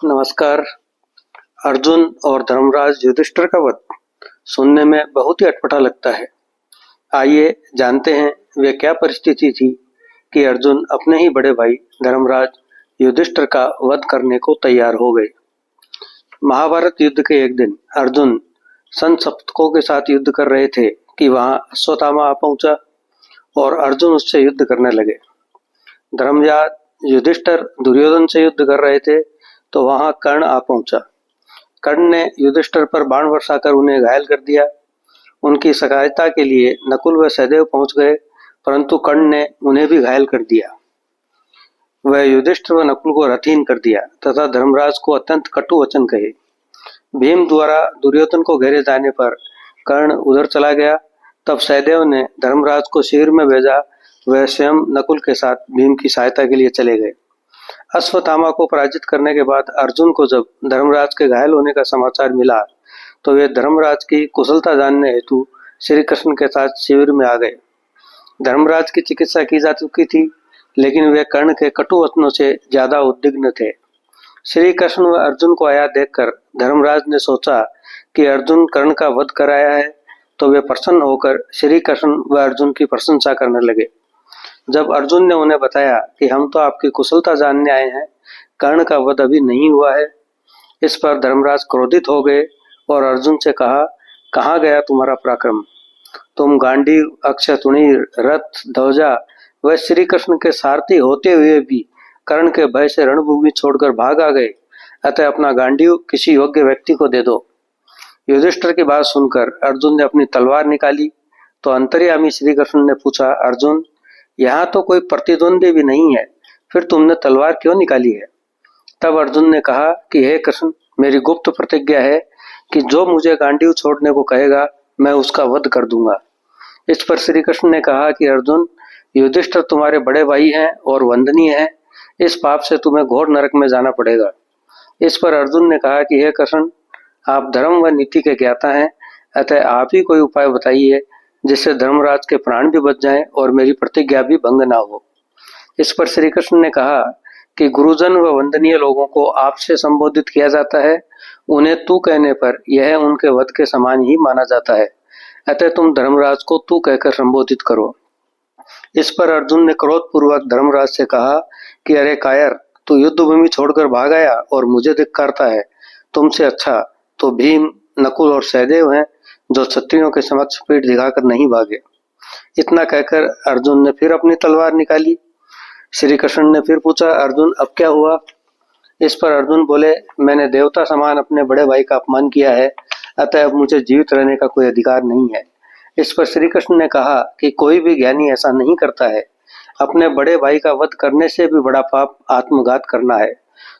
नमस्कार। अर्जुन और धर्मराज युधिष्ठिर का वध सुनने में बहुत ही अटपटा लगता है। आइए जानते हैं वे क्या परिस्थिति थी कि अर्जुन अपने ही बड़े भाई धर्मराज युधिष्ठिर का वध करने को तैयार हो गए। महाभारत युद्ध के एक दिन अर्जुन संसप्तकों के साथ युद्ध कर रहे थे कि वहां अश्वत्थामा आ पहुंचा और अर्जुन उससे युद्ध करने लगे। धर्मराज युधिष्ठिर दुर्योधन से युद्ध कर रहे थे तो वहां कर्ण आ पहुंचा। कर्ण ने युधिष्ठिर पर बाण वर्षा कर उन्हें घायल कर दिया। उनकी सहायता के लिए नकुल व सहदेव पहुंच गए, परंतु कर्ण ने उन्हें भी घायल कर दिया। वह युधिष्ठिर व नकुल को रथहीन कर दिया तथा धर्मराज को अत्यंत कटु वचन कहे। भीम द्वारा दुर्योधन को घेरे जाने पर कर्ण उधर चला गया। तब सहदेव ने धर्मराज को शिविर में भेजा। वह स्वयं नकुल के साथ भीम की सहायता के लिए चले गए। अश्वत्थामा को पराजित करने के बाद अर्जुन को जब धर्मराज के घायल होने का समाचार मिला तो वे धर्मराज की कुशलता जानने हेतु श्री कृष्ण के साथ शिविर में आ गए। धर्मराज की चिकित्सा की जा चुकी थी, लेकिन वे कर्ण के कटु वचनों से ज्यादा उद्विग्न थे। श्री कृष्ण व अर्जुन को आया देखकर धर्मराज ने सोचा कि अर्जुन कर्ण का वध कराया है, तो वे प्रसन्न होकर श्री कृष्ण व अर्जुन की प्रशंसा करने लगे। जब अर्जुन ने उन्हें बताया कि हम तो आपकी कुशलता जानने आए हैं, कर्ण का वध अभी नहीं हुआ है, इस पर धर्मराज क्रोधित हो गए और अर्जुन से कहा, कहाँ गया तुम्हारा पराक्रम? तुम गांडीव, अक्षतुणी, रथ, ध्वजा व श्री कृष्ण के सारथी होते हुए भी कर्ण के भय से रणभूमि छोड़कर भाग आ गए। अतः अपना गांडीव किसी योग्य व्यक्ति को दे दो। युधिष्ठिर की बात सुनकर अर्जुन ने अपनी तलवार निकाली तो अंतर्यामी श्री कृष्ण ने पूछा, अर्जुन, यहाँ तो कोई प्रतिद्वंदी भी नहीं है, फिर तुमने तलवार क्यों निकाली है? तब अर्जुन ने कहा कि हे कृष्ण, मेरी गुप्त प्रतिज्ञा है कि जो मुझे गांडीव छोड़ने को कहेगा मैं उसका वध कर दूंगा। इस पर श्री कृष्ण ने कहा कि अर्जुन, युधिष्ठिर तुम्हारे बड़े भाई हैं और वंदनीय हैं, इस पाप से तुम्हें घोर नरक में जाना पड़ेगा। इस पर अर्जुन ने कहा कि हे कृष्ण, आप धर्म व नीति के ज्ञाता हैं, अतः आप ही कोई उपाय बताइए जिससे धर्मराज के प्राण भी बच जाएं और मेरी प्रतिज्ञा भी भंग ना हो। इस पर श्री कृष्ण ने कहा कि गुरुजन व वंदनीय लोगों को आपसे संबोधित किया जाता है, उन्हें तू कहने पर यह उनके वध के समान ही माना जाता है, अतः तुम धर्मराज को तू कहकर संबोधित करो। इस पर अर्जुन ने क्रोधपूर्वक धर्मराज से कहा कि अरे कायर, तू युद्ध भूमि छोड़कर भाग आया और मुझे धिक्कारता है। तुमसे अच्छा तो भीम, नकुल और सहदेव हैं, जो क्षत्रियों के समक्ष पीठ दिखाकर नहीं भागे। इतना कहकर अर्जुन ने फिर अपनी तलवार निकाली। श्री कृष्ण ने फिर पूछा, अर्जुन, अब क्या हुआ? इस पर अर्जुन बोले, मैंने देवता समान अपने बड़े भाई का अपमान किया है, अतः अब मुझे जीवित रहने का कोई अधिकार नहीं है। इस पर श्री कृष्ण ने कहा कि कोई भी ज्ञानी ऐसा नहीं करता है। अपने बड़े भाई का वध करने से भी बड़ा पाप आत्मघात करना है।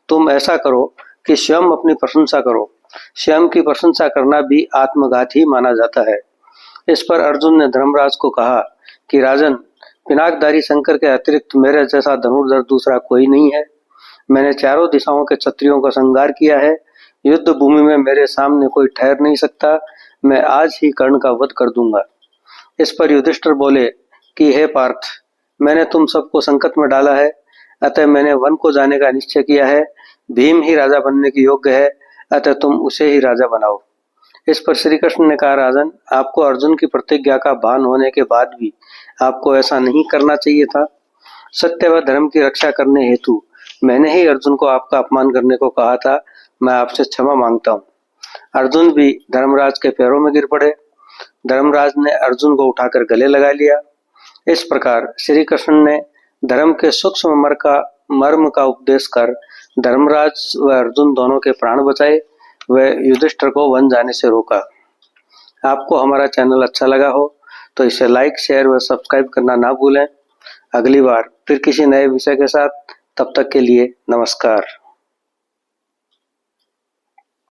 तुम ऐसा करो कि स्वयं अपनी प्रशंसा करो। स्वयं की प्रशंसा करना भी आत्मघात ही माना जाता है। इस पर अर्जुन ने धर्मराज को कहा कि राजन, पिनाकधारी शंकर के अतिरिक्त मेरे जैसा धनुर्धर दूसरा कोई नहीं है। मैंने चारों दिशाओं के क्षत्रियों का संहार किया है। युद्ध भूमि में मेरे सामने कोई ठहर नहीं सकता। मैं आज ही कर्ण का वध कर दूंगा। इस पर युधिष्ठिर बोले कि हे पार्थ, मैंने तुम सबको संकट में डाला है, अतः मैंने वन को जाने का निश्चय किया है। भीम ही राजा बनने के योग्य है, अतः तुम उसे ही राजा बनाओ। इस पर श्री कृष्ण ने कहा, राजन, आपको अर्जुन की प्रतिज्ञा का भान होने के बाद भी आपको ऐसा नहीं करना चाहिए था। सत्य व धर्म की रक्षा करने हेतु मैंने ही अर्जुन को आपका अपमान करने को कहा था। मैं आपसे क्षमा मांगता हूँ। अर्जुन भी धर्मराज के पैरों में गिर पड़े। धर्मराज ने अर्जुन को उठाकर गले लगा लिया। इस प्रकार श्री कृष्ण ने धर्म के सूक्ष्म मर्म का उपदेश कर धर्मराज व अर्जुन दोनों के प्राण बचाए व युधिष्ठिर को वन जाने से रोका। आपको हमारा चैनल अच्छा लगा हो तो इसे लाइक, शेयर व सब्सक्राइब करना ना भूलें। अगली बार फिर किसी नए विषय के साथ, तब तक के लिए नमस्कार।